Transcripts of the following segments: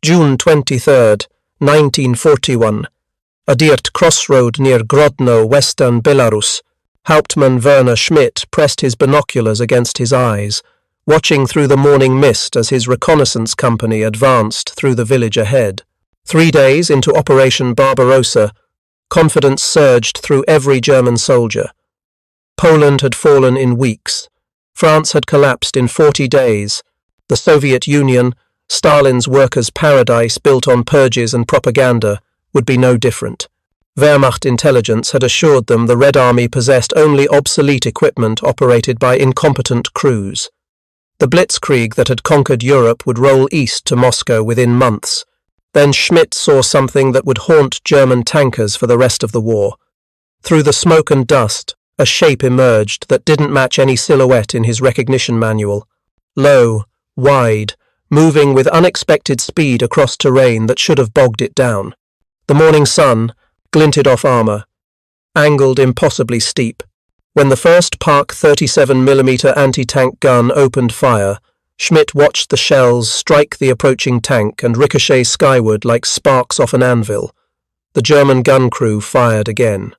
June 23rd, 1941. A dirt crossroad near Grodno, western Belarus. Hauptmann Werner Schmidt pressed his binoculars against his eyes, watching through the morning mist as his reconnaissance company advanced through the village ahead. 3 days into Operation Barbarossa, confidence surged through every German soldier. Poland had fallen in weeks. France had collapsed in 40 days. The Soviet Union, Stalin's workers' paradise built on purges and propaganda, would be no different. Wehrmacht intelligence had assured them the Red Army possessed only obsolete equipment operated by incompetent crews. The blitzkrieg that had conquered Europe would roll east to Moscow within months. Then Schmidt saw something that would haunt German tankers for the rest of the war. Through the smoke and dust, a shape emerged that didn't match any silhouette in his recognition manual. Low, wide, moving with unexpected speed across terrain that should have bogged it down. The morning sun glinted off armour, angled impossibly steep. When the first Park 37mm anti-tank gun opened fire, Schmidt watched the shells strike the approaching tank and ricochet skyward like sparks off an anvil. The German gun crew fired again.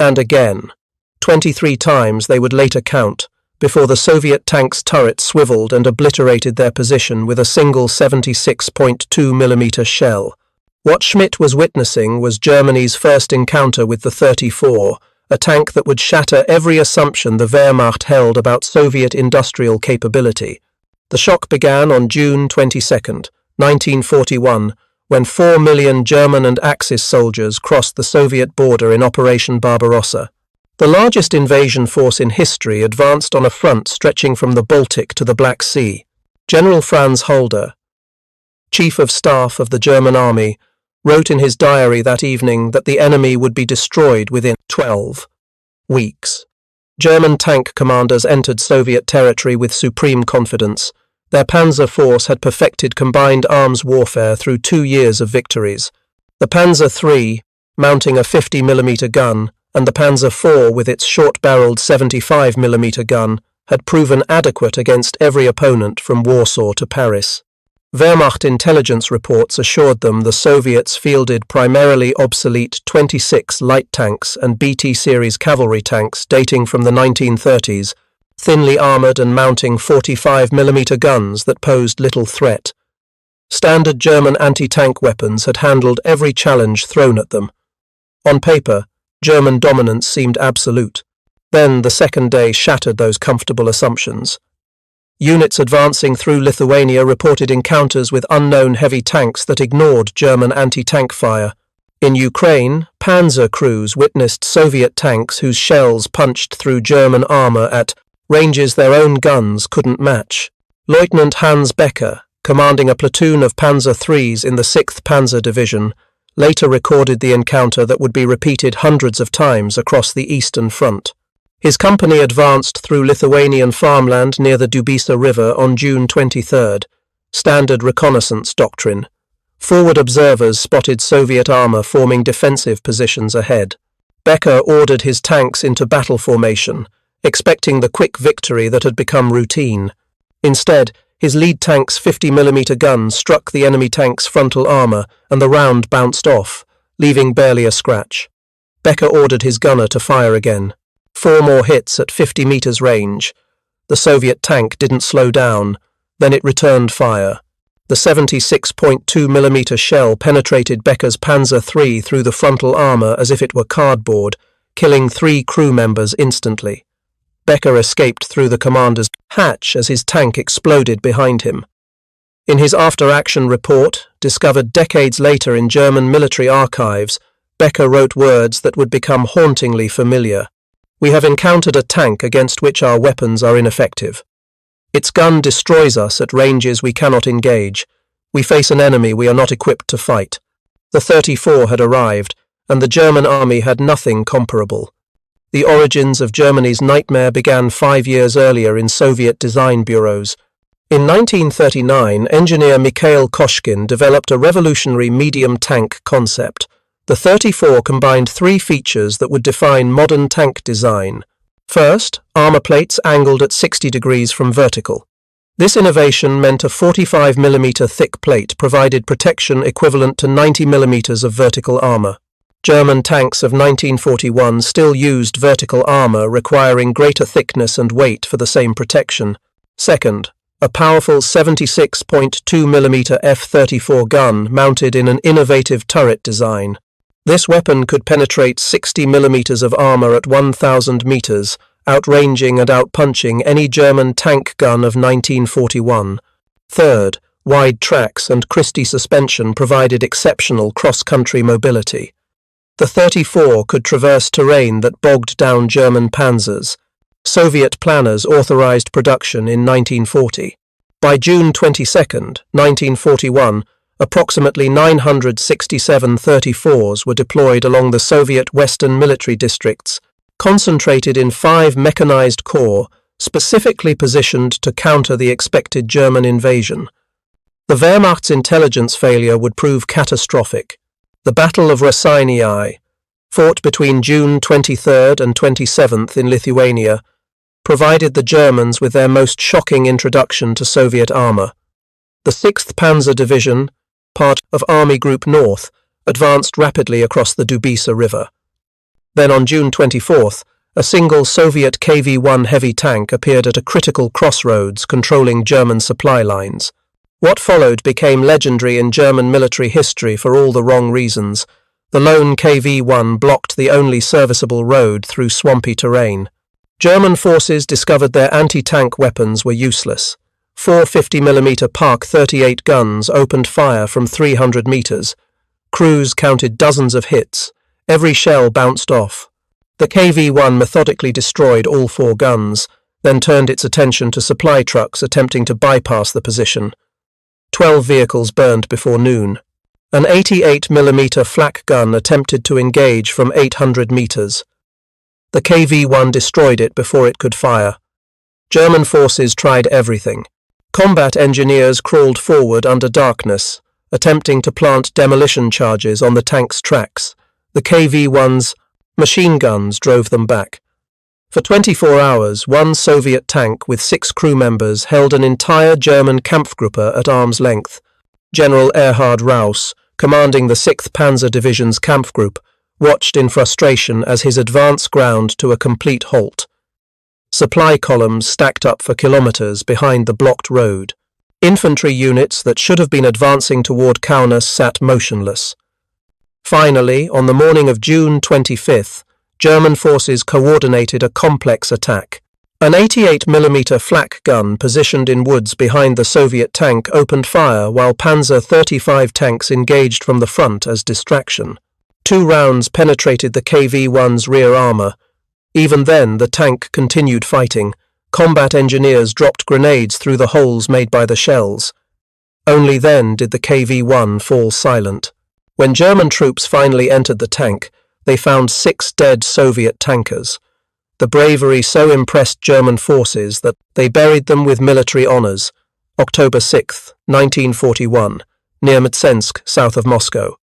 And again. 23 times they would later count, before the Soviet tank's turret swiveled and obliterated their position with a single 76.2mm shell. What Schmidt was witnessing was Germany's first encounter with the 34, a tank that would shatter every assumption the Wehrmacht held about Soviet industrial capability. The shock began on June 22, 1941, when 4 million German and Axis soldiers crossed the Soviet border in Operation Barbarossa. The largest invasion force in history advanced on a front stretching from the Baltic to the Black Sea. General Franz Halder, Chief of Staff of the German Army, wrote in his diary that evening that the enemy would be destroyed within 12 weeks. German tank commanders entered Soviet territory with supreme confidence. Their Panzer force had perfected combined arms warfare through 2 years of victories. The Panzer III, mounting a 50mm gun, and the Panzer IV with its short-barreled 75mm gun, had proven adequate against every opponent from Warsaw to Paris. Wehrmacht intelligence reports assured them the Soviets fielded primarily obsolete 26 light tanks and BT-series cavalry tanks dating from the 1930s, thinly armoured and mounting 45mm guns that posed little threat. Standard German anti-tank weapons had handled every challenge thrown at them. On paper, German dominance seemed absolute. Then the second day shattered those comfortable assumptions. Units advancing through Lithuania reported encounters with unknown heavy tanks that ignored German anti-tank fire. In Ukraine, panzer crews witnessed Soviet tanks whose shells punched through German armour at ranges their own guns couldn't match. Lieutenant Hans Becker, commanding a platoon of Panzer IIIs in the 6th Panzer Division, later recorded the encounter that would be repeated hundreds of times across the Eastern Front. His company advanced through Lithuanian farmland near the Dubysa River on June 23rd. Standard reconnaissance doctrine. Forward observers spotted Soviet armour forming defensive positions ahead. Becker ordered his tanks into battle formation, expecting the quick victory that had become routine. Instead, his lead tank's 50mm gun struck the enemy tank's frontal armour and the round bounced off, leaving barely a scratch. Becker ordered his gunner to fire again. 4 more hits at 50 meters range. The Soviet tank didn't slow down. Then it returned fire. The 76.2mm shell penetrated Becker's Panzer III through the frontal armour as if it were cardboard, killing 3 crew members instantly. Becker escaped through the commander's hatch as his tank exploded behind him. In his after-action report, discovered decades later in German military archives, Becker wrote words that would become hauntingly familiar. "We have encountered a tank against which our weapons are ineffective. Its gun destroys us at ranges we cannot engage. We face an enemy we are not equipped to fight." The 34 had arrived, and the German army had nothing comparable. The origins of Germany's nightmare began 5 years earlier in Soviet design bureaus. In 1939, engineer Mikhail Koshkin developed a revolutionary medium tank concept. The 34 combined 3 features that would define modern tank design. First, armour plates angled at 60 degrees from vertical. This innovation meant a 45mm thick plate provided protection equivalent to 90mm of vertical armor. German tanks of 1941 still used vertical armor requiring greater thickness and weight for the same protection. Second, a powerful 76.2mm F-34 gun mounted in an innovative turret design. This weapon could penetrate 60mm of armor at 1,000 meters, outranging and outpunching any German tank gun of 1941. Third, wide tracks and Christie suspension provided exceptional cross-country mobility. The 34 could traverse terrain that bogged down German panzers. Soviet planners authorized production in 1940. By June 22, 1941, approximately 967 34s were deployed along the Soviet Western military districts, concentrated in 5 mechanized corps, specifically positioned to counter the expected German invasion. The Wehrmacht's intelligence failure would prove catastrophic. The Battle of Raseiniai, fought between June 23 and 27 in Lithuania, provided the Germans with their most shocking introduction to Soviet armor. The 6th Panzer Division, part of Army Group North, advanced rapidly across the Dubysa River. Then on June 24, a single Soviet KV-1 heavy tank appeared at a critical crossroads controlling German supply lines. What followed became legendary in German military history for all the wrong reasons. The lone KV-1 blocked the only serviceable road through swampy terrain. German forces discovered their anti-tank weapons were useless. 4 50mm Park 38 guns opened fire from 300 meters. Crews counted dozens of hits. Every shell bounced off. The KV-1 methodically destroyed all 4 guns, then turned its attention to supply trucks attempting to bypass the position. 12 vehicles burned before noon. An 88mm flak gun attempted to engage from 800 meters. The KV-1 destroyed it before it could fire. German forces tried everything. Combat engineers crawled forward under darkness, attempting to plant demolition charges on the tank's tracks. The KV-1's machine guns drove them back. For 24 hours, one Soviet tank with 6 crew members held an entire German Kampfgruppe at arm's length. General Erhard Raus, commanding the 6th Panzer Division's Kampfgruppe, watched in frustration as his advance ground to a complete halt. Supply columns stacked up for kilometers behind the blocked road. Infantry units that should have been advancing toward Kaunas sat motionless. Finally, on the morning of June 25th, German forces coordinated a complex attack. An 88mm flak gun positioned in woods behind the Soviet tank opened fire while Panzer 35 tanks engaged from the front as distraction. 2 rounds penetrated the KV-1's rear armor. Even then, the tank continued fighting. Combat engineers dropped grenades through the holes made by the shells. Only then did the KV-1 fall silent. When German troops finally entered the tank, they found 6 dead Soviet tankers. The bravery so impressed German forces that they buried them with military honors. October 6, 1941, near Mtsensk, south of Moscow.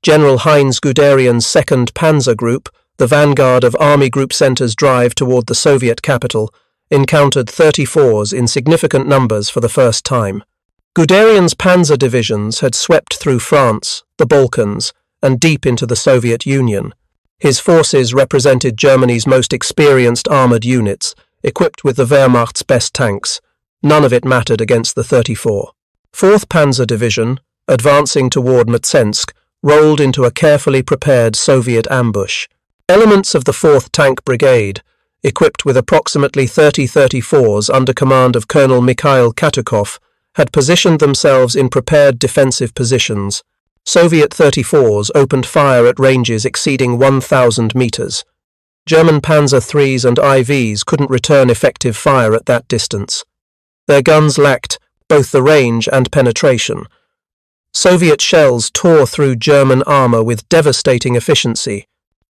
General Heinz Guderian's 2nd Panzer Group, the vanguard of Army Group Center's drive toward the Soviet capital, encountered 34s in significant numbers for the first time. Guderian's panzer divisions had swept through France, the Balkans, and deep into the Soviet Union. His forces represented Germany's most experienced armored units, equipped with the Wehrmacht's best tanks. None of it mattered against the 34. 4th Panzer Division, advancing toward Mtsensk, rolled into a carefully prepared Soviet ambush. Elements of the 4th Tank Brigade, equipped with approximately 30 34s under command of Colonel Mikhail Katukov, had positioned themselves in prepared defensive positions. Soviet 34s opened fire at ranges exceeding 1,000 meters. German Panzer IIIs and IVs couldn't return effective fire at that distance. Their guns lacked both the range and penetration. Soviet shells tore through German armor with devastating efficiency.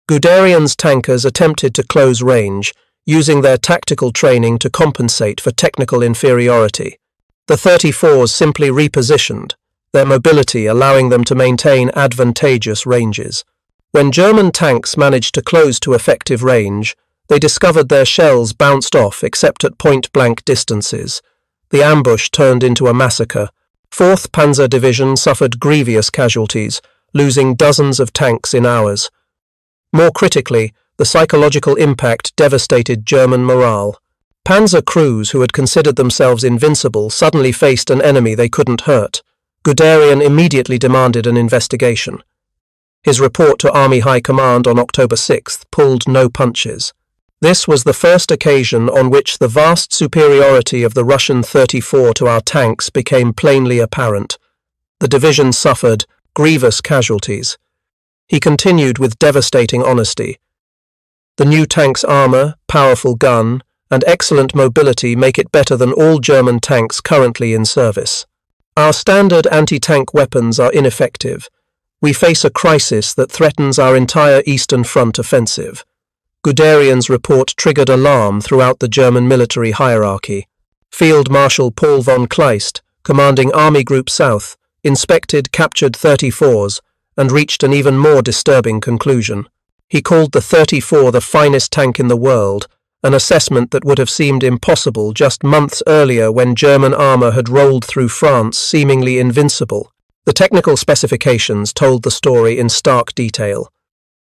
Guderian's tankers attempted to close range, using their tactical training to compensate for technical inferiority. The 34s simply repositioned, their mobility allowing them to maintain advantageous ranges. When German tanks managed to close to effective range, they discovered their shells bounced off except at point-blank distances. The ambush turned into a massacre. 4th Panzer Division suffered grievous casualties, losing dozens of tanks in hours. More critically, the psychological impact devastated German morale. Panzer crews who had considered themselves invincible suddenly faced an enemy they couldn't hurt. Guderian immediately demanded an investigation. His report to Army High Command on October 6th pulled no punches. This was the first occasion on which the vast superiority of the Russian 34 to our tanks became plainly apparent. The division suffered grievous casualties. He continued with devastating honesty. The new tank's armour, powerful gun, and excellent mobility make it better than all German tanks currently in service. Our standard anti-tank weapons are ineffective. We face a crisis that threatens our entire Eastern Front offensive. Guderian's report triggered alarm throughout the German military hierarchy. Field Marshal Paul von Kleist, commanding Army Group South, inspected captured 34s and reached an even more disturbing conclusion. He called the 34 the finest tank in the world, an assessment that would have seemed impossible just months earlier when German armour had rolled through France seemingly invincible. The technical specifications told the story in stark detail.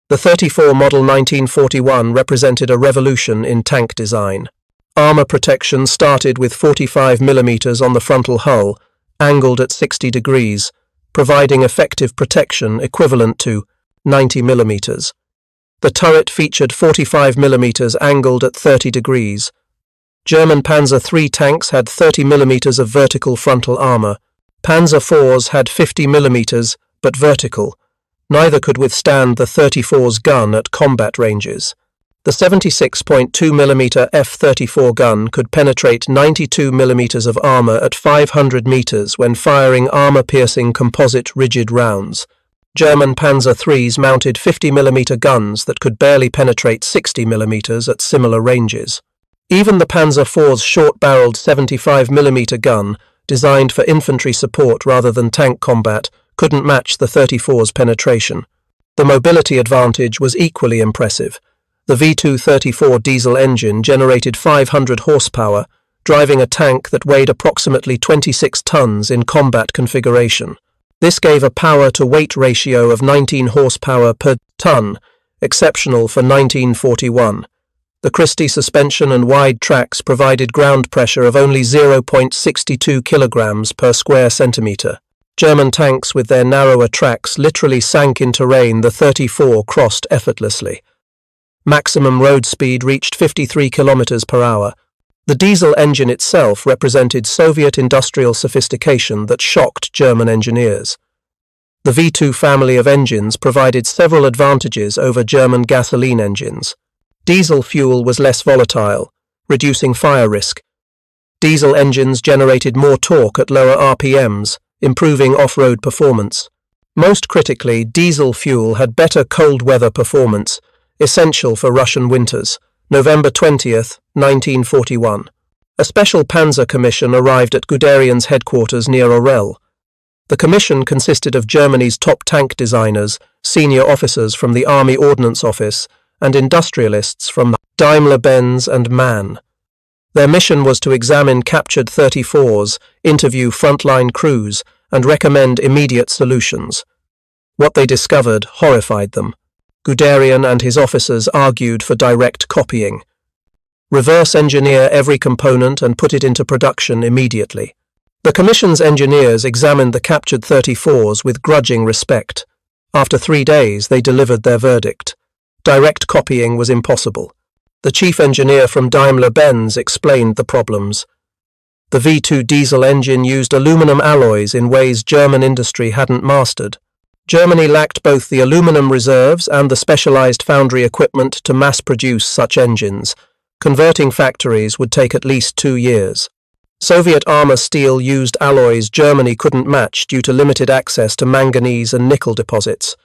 The 34 Model 1941 represented a revolution in tank design. Armour protection started with 45 mm on the frontal hull, angled at 60 degrees, providing effective protection equivalent to 90 mm. The turret featured 45 mm angled at 30 degrees. German Panzer III tanks had 30 mm of vertical frontal armour. Panzer IVs had 50 mm, but vertical. Neither could withstand the 34's gun at combat ranges. The 76.2mm F-34 gun could penetrate 92 mm of armour at 500 meters when firing armour-piercing composite rigid rounds. German Panzer IIIs mounted 50mm guns that could barely penetrate 60 mm at similar ranges. Even the Panzer IV's short-barreled 75mm gun, designed for infantry support rather than tank combat, couldn't match the 34's penetration. The mobility advantage was equally impressive. The V2-34 diesel engine generated 500 horsepower, driving a tank that weighed approximately 26 tons in combat configuration. This gave a power-to-weight ratio of 19 horsepower per ton, exceptional for 1941. The Christie suspension and wide tracks provided ground pressure of only 0.62 kilograms per square centimetre. German tanks with their narrower tracks literally sank in terrain the 34 crossed effortlessly. Maximum road speed reached 53 kilometers per hour. The diesel engine itself represented Soviet industrial sophistication that shocked German engineers. The V2 family of engines provided several advantages over German gasoline engines. Diesel fuel was less volatile, reducing fire risk. Diesel engines generated more torque at lower RPMs, improving off-road performance. Most critically, diesel fuel had better cold weather performance, essential for Russian winters. November 20th, 1941. A special Panzer Commission arrived at Guderian's headquarters near Orel. The commission consisted of Germany's top tank designers, senior officers from the Army Ordnance Office, and industrialists from Daimler-Benz and MAN. Their mission was to examine captured 34s, interview frontline crews, and recommend immediate solutions. What they discovered horrified them. Guderian and his officers argued for direct copying. Reverse engineer every component and put it into production immediately. The Commission's engineers examined the captured 34s with grudging respect. After 3 days, they delivered their verdict. Direct copying was impossible. The chief engineer from Daimler-Benz explained the problems. The V2 diesel engine used aluminum alloys in ways German industry hadn't mastered. Germany lacked both the aluminum reserves and the specialized foundry equipment to mass-produce such engines. Converting factories would take at least 2 years. Soviet armor steel used alloys Germany couldn't match due to limited access to manganese and nickel deposits.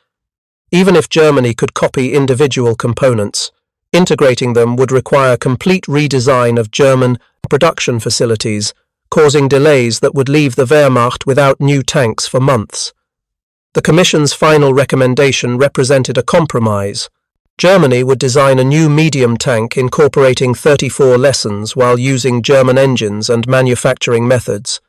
Even if Germany could copy individual components, integrating them would require complete redesign of German production facilities, causing delays that would leave the Wehrmacht without new tanks for months. The Commission's final recommendation represented a compromise. Germany would design a new medium tank incorporating 34 lessons while using German engines and manufacturing methods.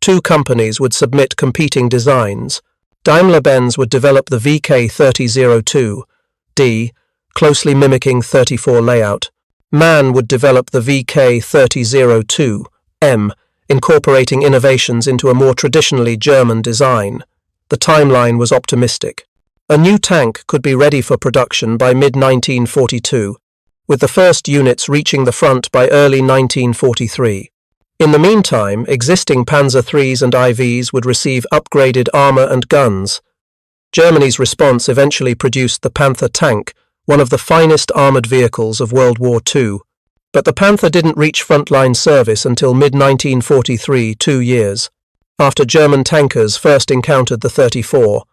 Two companies would submit competing designs. Daimler-Benz would develop the VK3002D, closely mimicking 34 layout. MAN would develop the VK3002M, incorporating innovations into a more traditionally German design. The timeline was optimistic. A new tank could be ready for production by mid-1942, with the first units reaching the front by early 1943. In the meantime, existing Panzer IIIs and IVs would receive upgraded armour and guns. Germany's response eventually produced the Panther tank, one of the finest armoured vehicles of World War II. But the Panther didn't reach frontline service until mid-1943, 2 years after German tankers first encountered the 34.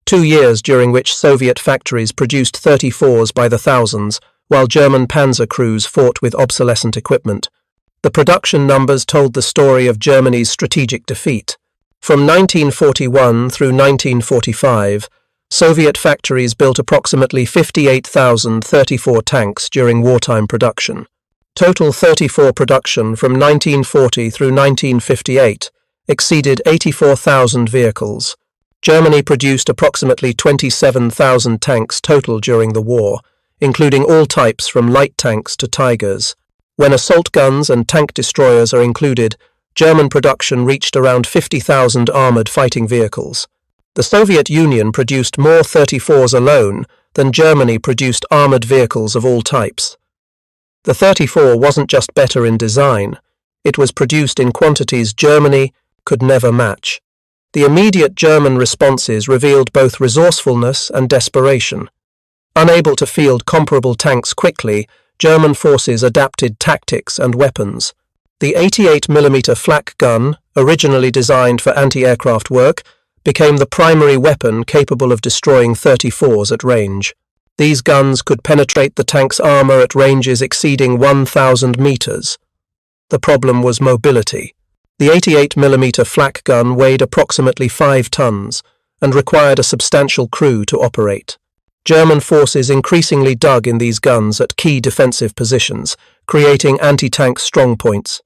2 years during which Soviet factories produced 34s by the thousands, while German panzer crews fought with obsolescent equipment. The production numbers told the story of Germany's strategic defeat. From 1941 through 1945, Soviet factories built approximately 58,000 34 tanks during wartime production. Total 34 production from 1940 through 1958 exceeded 84,000 vehicles. Germany produced approximately 27,000 tanks total during the war, including all types from light tanks to Tigers. When assault guns and tank destroyers are included, German production reached around 50,000 armoured fighting vehicles. The Soviet Union produced more 34s alone than Germany produced armoured vehicles of all types. The 34 wasn't just better in design, it was produced in quantities Germany could never match. The immediate German responses revealed both resourcefulness and desperation. Unable to field comparable tanks quickly, German forces adapted tactics and weapons. The 88mm flak gun, originally designed for anti-aircraft work, became the primary weapon capable of destroying 34s at range. These guns could penetrate the tank's armour at ranges exceeding 1,000 meters. The problem was mobility. The 88mm flak gun weighed approximately 5 tons and required a substantial crew to operate. German forces increasingly dug in these guns at key defensive positions, creating anti-tank strongpoints.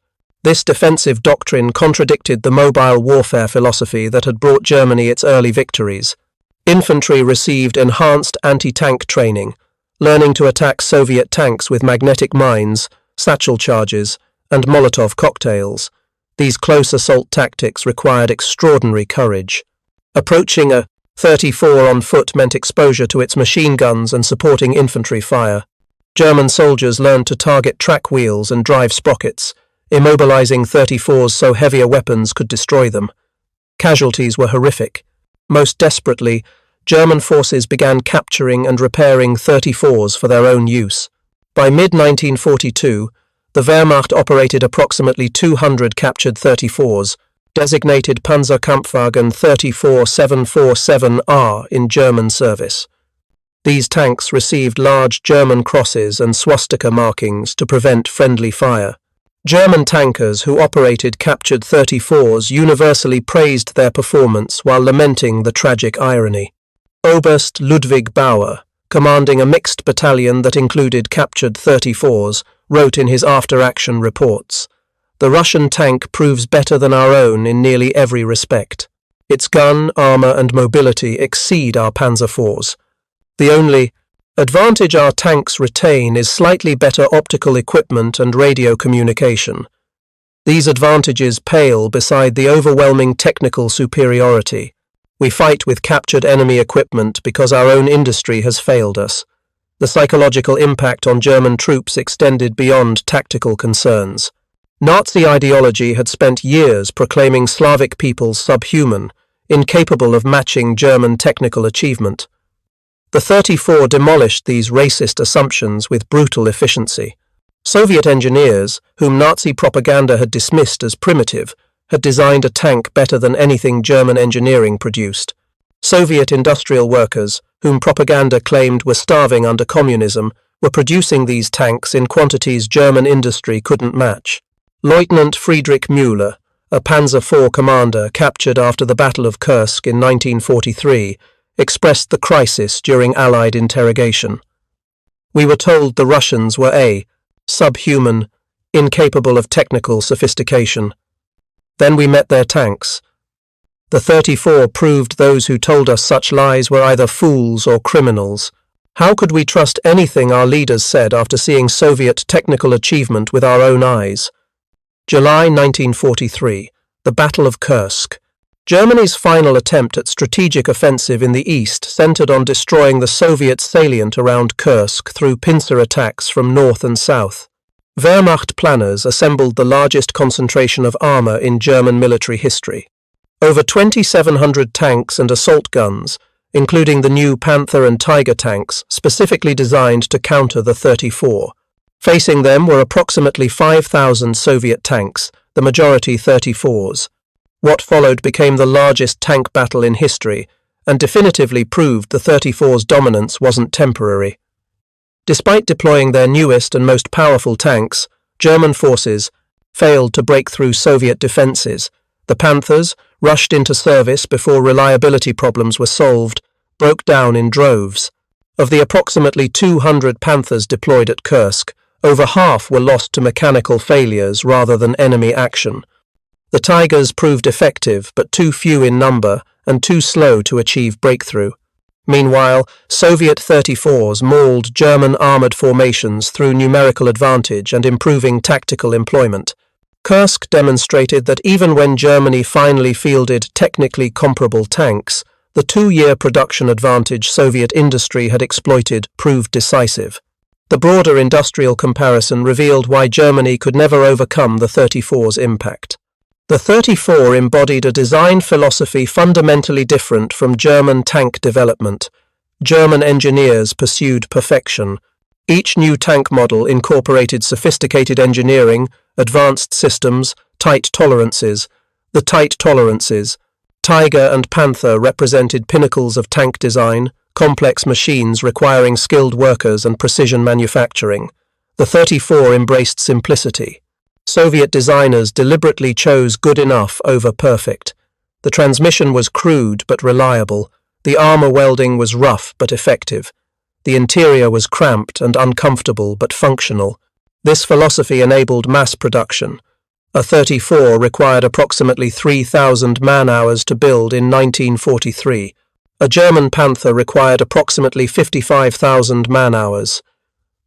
This defensive doctrine contradicted the mobile warfare philosophy that had brought Germany its early victories. Infantry received enhanced anti-tank training, learning to attack Soviet tanks with magnetic mines, satchel charges, and Molotov cocktails. These close assault tactics required extraordinary courage. Approaching a 34 on foot meant exposure to its machine guns and supporting infantry fire. German soldiers learned to target track wheels and drive sprockets, immobilizing 34s so heavier weapons could destroy them. Casualties were horrific. Most desperately, German forces began capturing and repairing 34s for their own use. By mid-1942, the Wehrmacht operated approximately 200 captured 34s, designated Panzerkampfwagen 34747R in German service. These tanks received large German crosses and swastika markings to prevent friendly fire. German tankers who operated captured 34s universally praised their performance while lamenting the tragic irony. Oberst Ludwig Bauer, commanding a mixed battalion that included captured 34s, wrote in his after-action reports, "The Russian tank proves better than our own in nearly every respect. Its gun, armour and mobility exceed our Panzer IVs. The only advantage our tanks retain is slightly better optical equipment and radio communication. These advantages pale beside the overwhelming technical superiority. We fight with captured enemy equipment because our own industry has failed us." The psychological impact on German troops extended beyond tactical concerns. Nazi ideology had spent years proclaiming Slavic peoples subhuman, incapable of matching German technical achievement. The 34 demolished these racist assumptions with brutal efficiency. Soviet engineers, whom Nazi propaganda had dismissed as primitive, had designed a tank better than anything German engineering produced. Soviet industrial workers, whom propaganda claimed were starving under communism, were producing these tanks in quantities German industry couldn't match. Lieutenant Friedrich Müller, a Panzer IV commander captured after the Battle of Kursk in 1943, expressed the crisis during Allied interrogation. We were told the Russians were subhuman, incapable of technical sophistication. Then we met their tanks. The 34 proved those who told us such lies were either fools or criminals. How could we trust anything our leaders said after seeing Soviet technical achievement with our own eyes? July 1943, the Battle of Kursk. Germany's final attempt at strategic offensive in the east centered on destroying the Soviet salient around Kursk through pincer attacks from north and south. Wehrmacht planners assembled the largest concentration of armor in German military history. Over 2,700 tanks and assault guns, including the new Panther and Tiger tanks, specifically designed to counter the 34. Facing them were approximately 5,000 Soviet tanks, the majority 34s. What followed became the largest tank battle in history, and definitively proved the 34's dominance wasn't temporary. Despite deploying their newest and most powerful tanks, German forces failed to break through Soviet defenses. The Panthers, rushed into service before reliability problems were solved, broke down in droves. Of the approximately 200 Panthers deployed at Kursk, over half were lost to mechanical failures rather than enemy action. The Tigers proved effective, but too few in number and too slow to achieve breakthrough. Meanwhile, Soviet 34s mauled German armoured formations through numerical advantage and improving tactical employment. Kursk demonstrated that even when Germany finally fielded technically comparable tanks, the 2-year production advantage Soviet industry had exploited proved decisive. The broader industrial comparison revealed why Germany could never overcome the 34's impact. The 34 embodied a design philosophy fundamentally different from German tank development. German engineers pursued perfection. Each new tank model incorporated sophisticated engineering, advanced systems, tight tolerances. The tight tolerances, Tiger and Panther, represented pinnacles of tank design, complex machines requiring skilled workers and precision manufacturing. The 34 embraced simplicity. Soviet designers deliberately chose good enough over perfect. The transmission was crude but reliable. The armor welding was rough but effective. The interior was cramped and uncomfortable but functional. This philosophy enabled mass production. A 34 required approximately 3,000 man-hours to build in 1943. A German Panther required approximately 55,000 man-hours.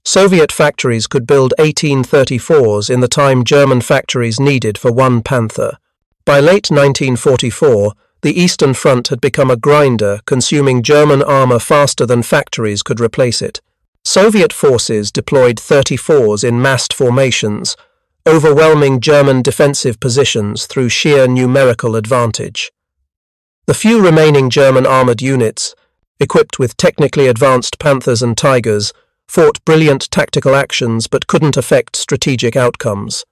Soviet factories could build 18 34s in the time German factories needed for one Panther. By late 1944, the Eastern Front had become a grinder, consuming German armor faster than factories could replace it. Soviet forces deployed 34s in massed formations, overwhelming German defensive positions through sheer numerical advantage. The few remaining German armored units, equipped with technically advanced Panthers and Tigers, fought brilliant tactical actions but couldn't affect strategic outcomes.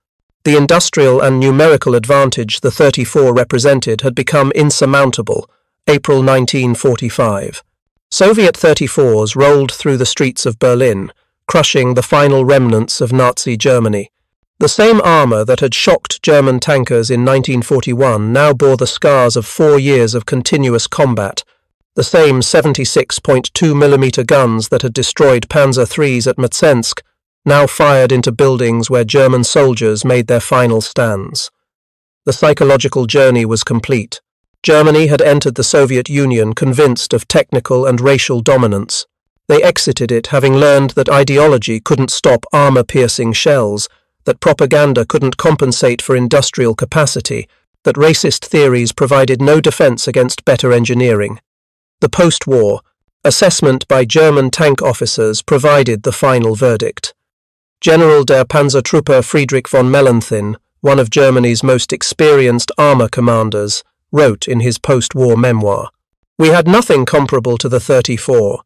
The industrial and numerical advantage the 34 represented had become insurmountable. April 1945. Soviet 34s rolled through the streets of Berlin, crushing the final remnants of Nazi Germany. The same armor that had shocked German tankers in 1941 now bore the scars of 4 years of continuous combat. The same 76.2mm guns that had destroyed Panzer IIIs at Mtsensk now fired into buildings where German soldiers made their final stands. The psychological journey was complete. Germany had entered the Soviet Union convinced of technical and racial dominance. They exited it having learned that ideology couldn't stop armor-piercing shells, that propaganda couldn't compensate for industrial capacity, that racist theories provided no defense against better engineering. The post-war assessment by German tank officers provided the final verdict. General der Panzertruppe Friedrich von Mellenthin, one of Germany's most experienced armor commanders, wrote in his post-war memoir, "We had nothing comparable to the 34.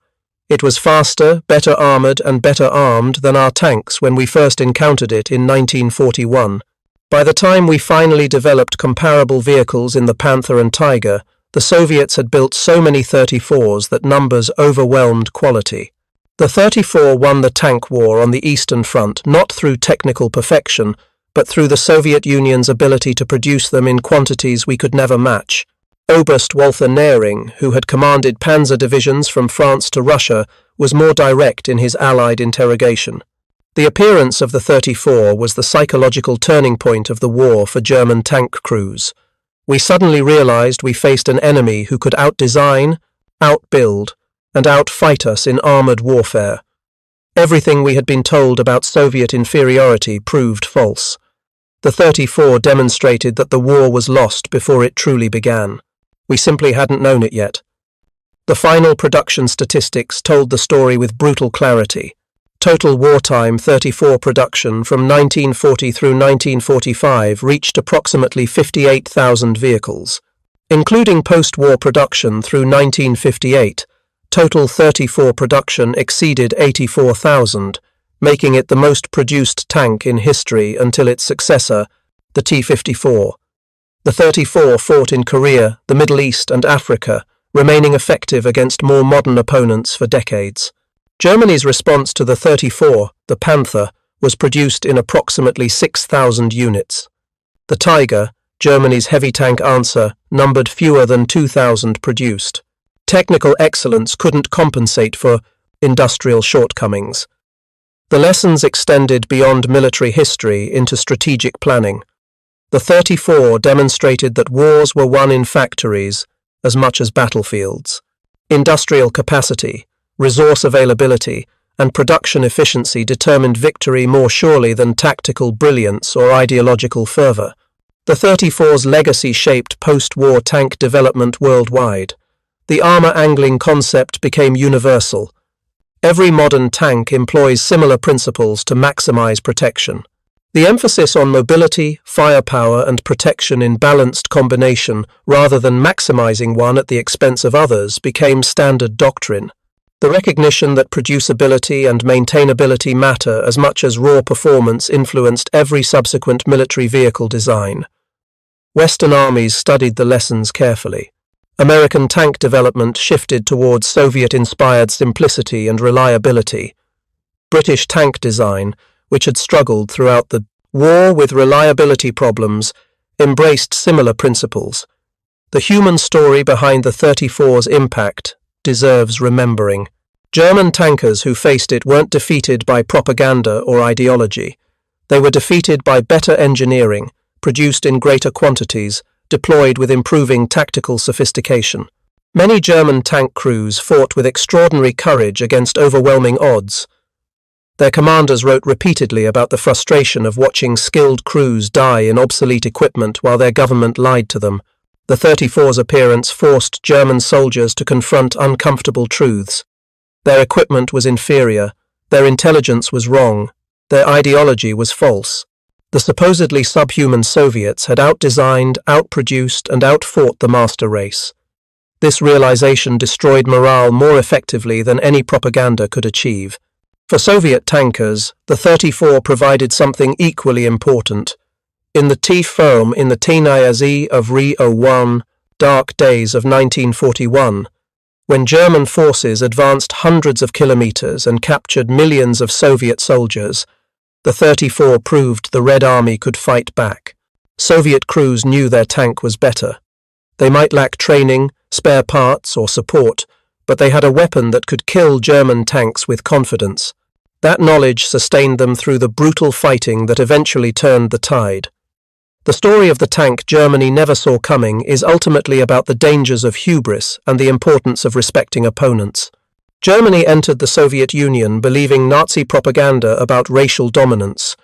It was faster, better armored and better armed than our tanks when we first encountered it in 1941. By the time we finally developed comparable vehicles in the Panther and Tiger, the Soviets had built so many 34s that numbers overwhelmed quality. The 34 won the tank war on the Eastern Front not through technical perfection, but through the Soviet Union's ability to produce them in quantities we could never match. Oberst Walther Nering, who had commanded panzer divisions from France to Russia, was more direct in his Allied interrogation. The appearance of the 34 was the psychological turning point of the war for German tank crews. We suddenly realized we faced an enemy who could outdesign, outbuild, and outfight us in armored warfare. Everything we had been told about Soviet inferiority proved false. The 34 demonstrated that the war was lost before it truly began. We simply hadn't known it yet. The final production statistics told the story with brutal clarity. Total wartime 34 production from 1940 through 1945 reached approximately 58,000 vehicles. Including post-war production through 1958, total 34 production exceeded 84,000, making it the most produced tank in history until its successor, the T-54. The 34 fought in Korea, the Middle East and Africa, remaining effective against more modern opponents for decades. Germany's response to the 34, the Panther, was produced in approximately 6,000 units. The Tiger, Germany's heavy tank answer, numbered fewer than 2,000 produced. Technical excellence couldn't compensate for industrial shortcomings. The lessons extended beyond military history into strategic planning. The 34 demonstrated that wars were won in factories as much as battlefields. Industrial capacity, resource availability, and production efficiency determined victory more surely than tactical brilliance or ideological fervor. The 34's legacy shaped post-war tank development worldwide. The armor-angling concept became universal. Every modern tank employs similar principles to maximize protection. The emphasis on mobility, firepower, and protection in balanced combination rather than maximizing one at the expense of others became standard doctrine. The recognition that producibility and maintainability matter as much as raw performance influenced every subsequent military vehicle design. Western armies studied the lessons carefully. American tank development shifted towards Soviet-inspired simplicity and reliability. British tank design, which had struggled throughout the war with reliability problems, embraced similar principles. The human story behind the 34's impact deserves remembering. German tankers who faced it weren't defeated by propaganda or ideology. They were defeated by better engineering, produced in greater quantities, deployed with improving tactical sophistication. Many German tank crews fought with extraordinary courage against overwhelming odds. Their commanders wrote repeatedly about the frustration of watching skilled crews die in obsolete equipment while their government lied to them. The 34's appearance forced German soldiers to confront uncomfortable truths. Their equipment was inferior, their intelligence was wrong, their ideology was false. The supposedly subhuman Soviets had outdesigned, outproduced, and outfought the master race. This realization destroyed morale more effectively than any propaganda could achieve. For Soviet tankers, the 34 provided something equally important. In the T-firm in the Raseiniai of Re-01, dark days of 1941, when German forces advanced hundreds of kilometers and captured millions of Soviet soldiers, the 34 proved the Red Army could fight back. Soviet crews knew their tank was better. They might lack training, spare parts, or support, but they had a weapon that could kill German tanks with confidence. That knowledge sustained them through the brutal fighting that eventually turned the tide. The story of the tank Germany never saw coming is ultimately about the dangers of hubris and the importance of respecting opponents. Germany entered the Soviet Union believing Nazi propaganda about racial dominance.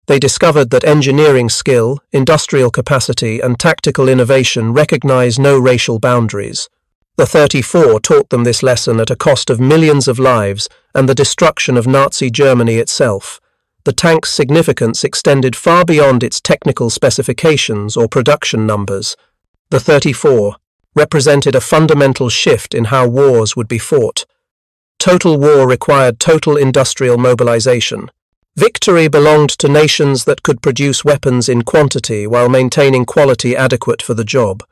They discovered that engineering skill, industrial capacity, and tactical innovation recognize no racial boundaries. The 34 taught them this lesson at a cost of millions of lives and the destruction of Nazi Germany itself. The tank's significance extended far beyond its technical specifications or production numbers. The 34 represented a fundamental shift in how wars would be fought. Total war required total industrial mobilization. Victory belonged to nations that could produce weapons in quantity while maintaining quality adequate for the job.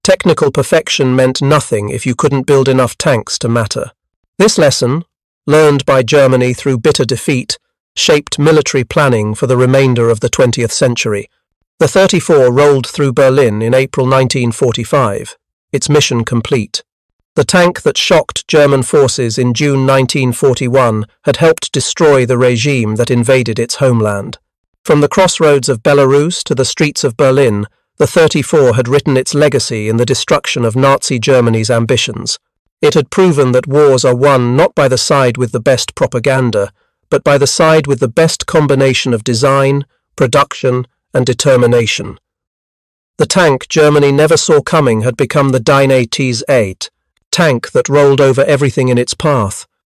Technical perfection meant nothing if you couldn't build enough tanks to matter. This lesson, learned by Germany through bitter defeat, shaped military planning for the remainder of the 20th century. The 34 rolled through Berlin in April 1945, its mission complete. The tank that shocked German forces in June 1941 had helped destroy the regime that invaded its homeland. From the crossroads of Belarus to the streets of Berlin, the 34 had written its legacy in the destruction of Nazi Germany's ambitions. It had proven that wars are won not by the side with the best propaganda, but by the side with the best combination of design, production, and determination. The tank Germany never saw coming had become the Dyne TS-8, tank that rolled over everything in its path.